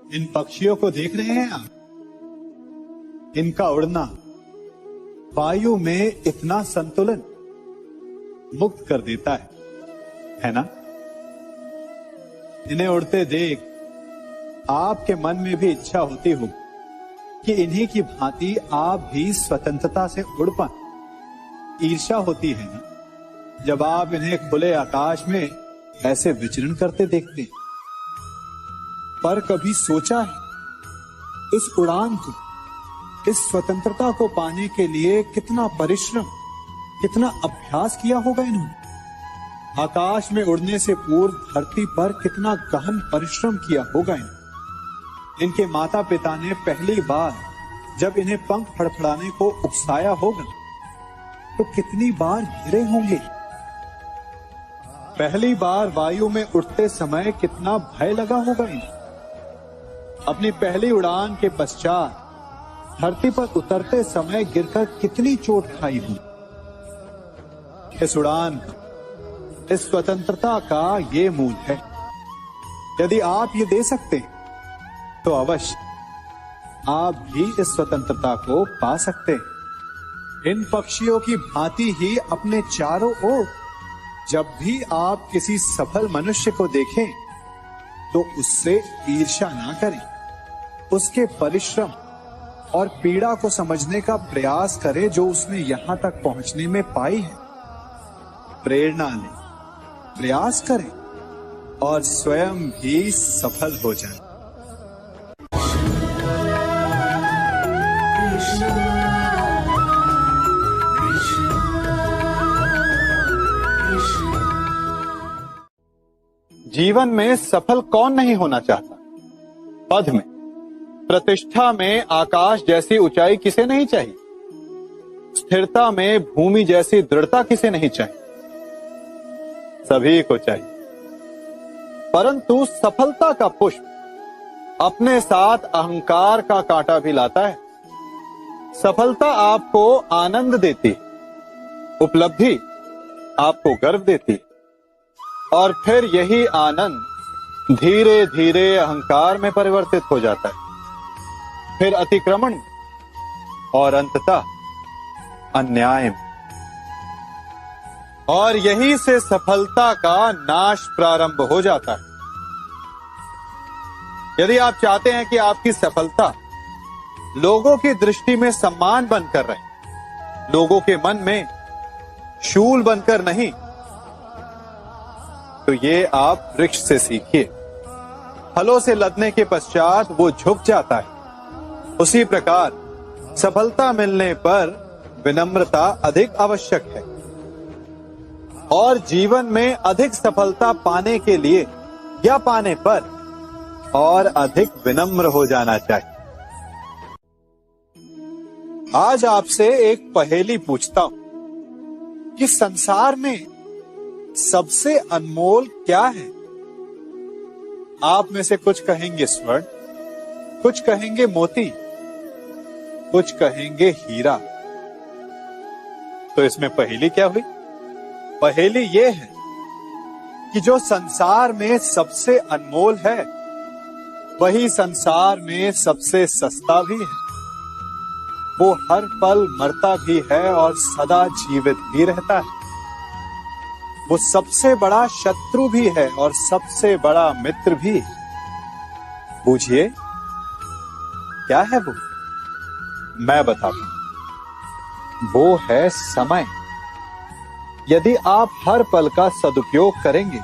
इन पक्षियों को देख रहे हैं आप? इनका उड़ना वायु में इतना संतुलन मुक्त कर देता है ना? इन्हें उड़ते देख आपके मन में भी इच्छा होती हो कि इन्हीं की भांति आप भी स्वतंत्रता से उड़ पाए। ईर्ष्या होती है ना जब आप इन्हें खुले आकाश में ऐसे विचरण करते देखते हैं। पर कभी सोचा है इस उड़ान को, इस स्वतंत्रता को पाने के लिए कितना परिश्रम, कितना अभ्यास किया होगा इन्होंने? आकाश में उड़ने से पूर्व धरती पर कितना गहन परिश्रम किया होगा इन्हें। इनके माता पिता ने पहली बार जब इन्हें पंख फड़फड़ाने को उकसाया होगा तो कितनी बार गिरे होंगे। पहली बार वायु में उड़ते समय कितना भय लगा होगा इन्हें। अपनी पहली उड़ान के पश्चात धरती पर उतरते समय गिरकर कितनी चोट खाई हुई। इस उड़ान का, इस स्वतंत्रता का ये मूल है। यदि आप ये दे सकते हैं तो अवश्य आप भी इस स्वतंत्रता को पा सकते हैं। इन पक्षियों की भांति ही अपने चारों ओर जब भी आप किसी सफल मनुष्य को देखें तो उससे ईर्ष्या ना करें। उसके परिश्रम और पीड़ा को समझने का प्रयास करें जो उसने यहां तक पहुंचने में पाई है। प्रेरणा लें, प्रयास करें और स्वयं भी सफल हो जाएं। जीवन में सफल कौन नहीं होना चाहता? पद में, प्रतिष्ठा में आकाश जैसी ऊंचाई किसे नहीं चाहिए? स्थिरता में भूमि जैसी दृढ़ता किसे नहीं चाहिए? सभी को चाहिए। परंतु सफलता का पुष्प अपने साथ अहंकार का कांटा भी लाता है। सफलता आपको आनंद देती है, उपलब्धि आपको गर्व देती है, और फिर यही आनंद धीरे धीरे अहंकार में परिवर्तित हो जाता है, फिर अतिक्रमण और अंततः अन्याय में। और यही से सफलता का नाश प्रारंभ हो जाता है। यदि आप चाहते हैं कि आपकी सफलता लोगों की दृष्टि में सम्मान बनकर रहे, लोगों के मन में शूल बनकर नहीं, तो ये आप वृक्ष से सीखिए। फलों से लदने के पश्चात वो झुक जाता है। उसी प्रकार सफलता मिलने पर विनम्रता अधिक आवश्यक है। और जीवन में अधिक सफलता पाने के लिए या पाने पर और अधिक विनम्र हो जाना चाहिए। आज आपसे एक पहेली पूछता हूं कि संसार में सबसे अनमोल क्या है? आप में से कुछ कहेंगे स्वर्ण, कुछ कहेंगे मोती, कुछ कहेंगे हीरा। तो इसमें पहेली क्या हुई? पहेली ये है कि जो संसार में सबसे अनमोल है वही संसार में सबसे सस्ता भी है। वो हर पल मरता भी है और सदा जीवित भी रहता है। वो सबसे बड़ा शत्रु भी है और सबसे बड़ा मित्र भी। पूछिए क्या है वो? मैं बताता हूं। वो है समय। यदि आप हर पल का सदुपयोग करेंगे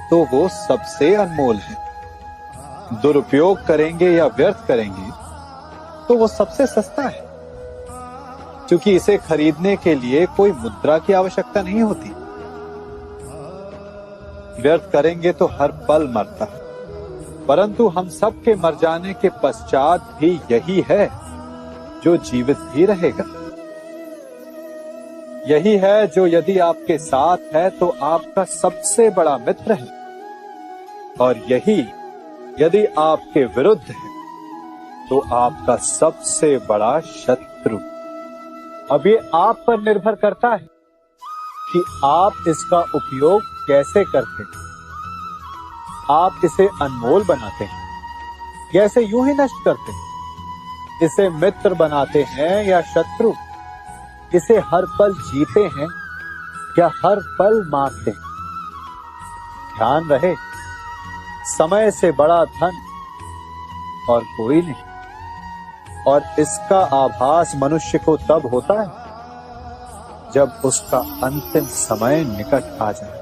तो वो सबसे अनमोल है। दुरुपयोग करेंगे या व्यर्थ करेंगे तो वो सबसे सस्ता है, क्योंकि इसे खरीदने के लिए कोई मुद्रा की आवश्यकता नहीं होती। व्यर्थ करेंगे तो हर पल मरता है, परंतु हम सब के मर जाने के पश्चात भी यही है जो जीवित भी रहेगा। यही है जो यदि आपके साथ है तो आपका सबसे बड़ा मित्र है, और यही यदि आपके विरुद्ध है तो आपका सबसे बड़ा शत्रु। अब ये आप पर निर्भर करता है कि आप इसका उपयोग कैसे करते हैं। आप इसे अनमोल बनाते हैं या इसे यूं ही नष्ट करते हैं? इसे मित्र बनाते हैं या शत्रु? इसे हर पल जीते हैं या हर पल मारते हैं? ध्यान रहे, समय से बड़ा धन और कोई नहीं, और इसका आभास मनुष्य को तब होता है जब उसका अंतिम समय निकट आ जाए।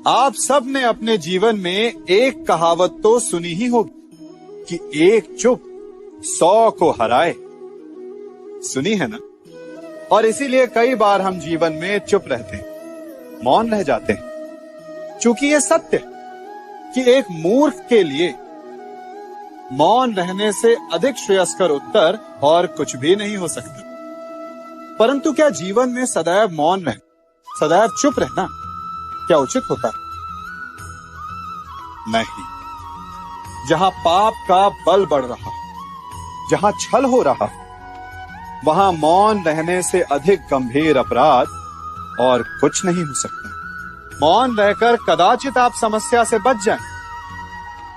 आप सब ने अपने जीवन में एक कहावत तो सुनी ही होगी कि एक चुप 100 को हराए। सुनी है ना? और इसीलिए कई बार हम जीवन में चुप रहते हैं, मौन रह जाते हैं, क्योंकि यह सत्य है कि एक मूर्ख के लिए मौन रहने से अधिक श्रेयस्कर उत्तर और कुछ भी नहीं हो सकता। परंतु क्या जीवन में सदैव मौन रह, सदैव चुप रहना क्या उचित होता है? नहीं। जहां पाप का बल बढ़ रहा, जहां छल हो रहा, वहां मौन रहने से अधिक गंभीर अपराध और कुछ नहीं हो सकता। मौन रहकर कदाचित आप समस्या से बच जाएं,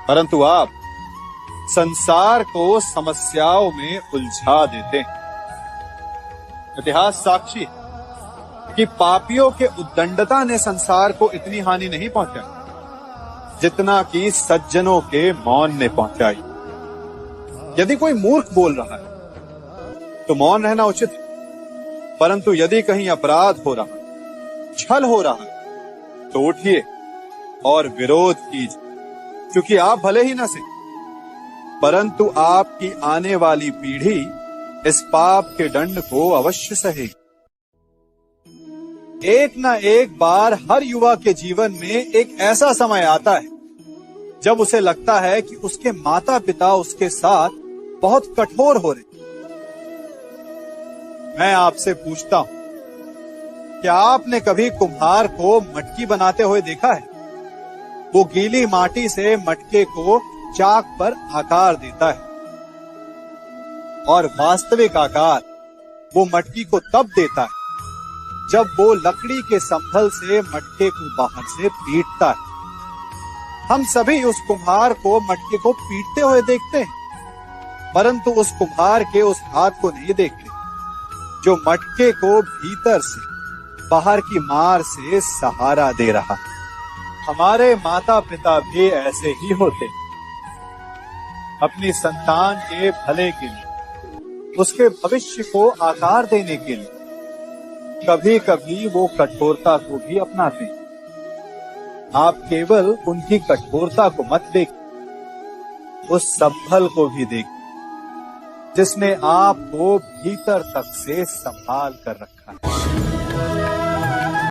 परंतु आप संसार को समस्याओं में उलझा देते हैं। इतिहास साक्षी है कि पापियों के उद्दंडता ने संसार को इतनी हानि नहीं पहुंचाई जितना कि सज्जनों के मौन ने पहुंचाई। यदि कोई मूर्ख बोल रहा है तो मौन रहना उचित है, परंतु यदि कहीं अपराध हो रहा, छल हो रहा, तो उठिए और विरोध कीजिए, क्योंकि आप भले ही न सही, परंतु आपकी आने वाली पीढ़ी इस पाप के दंड को अवश्य सहेगी। एक न एक बार हर युवा के जीवन में एक ऐसा समय आता है जब उसे लगता है कि उसके माता पिता उसके साथ बहुत कठोर हो रहे। मैं आपसे पूछता हूं, क्या आपने कभी कुम्हार को मटकी बनाते हुए देखा है? वो गीली माटी से मटके को चाक पर आकार देता है, और वास्तविक आकार वो मटकी को तब देता है जब वो लकड़ी के संभल से मटके को बाहर से पीटता है। हम सभी उस कुम्हार को मटके को पीटते हुए देखते हैं, परंतु उस कुम्हार के उस हाथ को नहीं देखते जो मटके को भीतर से बाहर की मार से सहारा दे रहा है। हमारे माता पिता भी ऐसे ही होते, अपनी संतान के भले के लिए, उसके भविष्य को आकार देने के लिए कभी कभी वो कठोरता को भी अपनाते हैं। आप केवल उनकी कठोरता को मत देखिए, उस संभल को भी देखिए जिसने आपको भीतर तक से संभाल कर रखा है।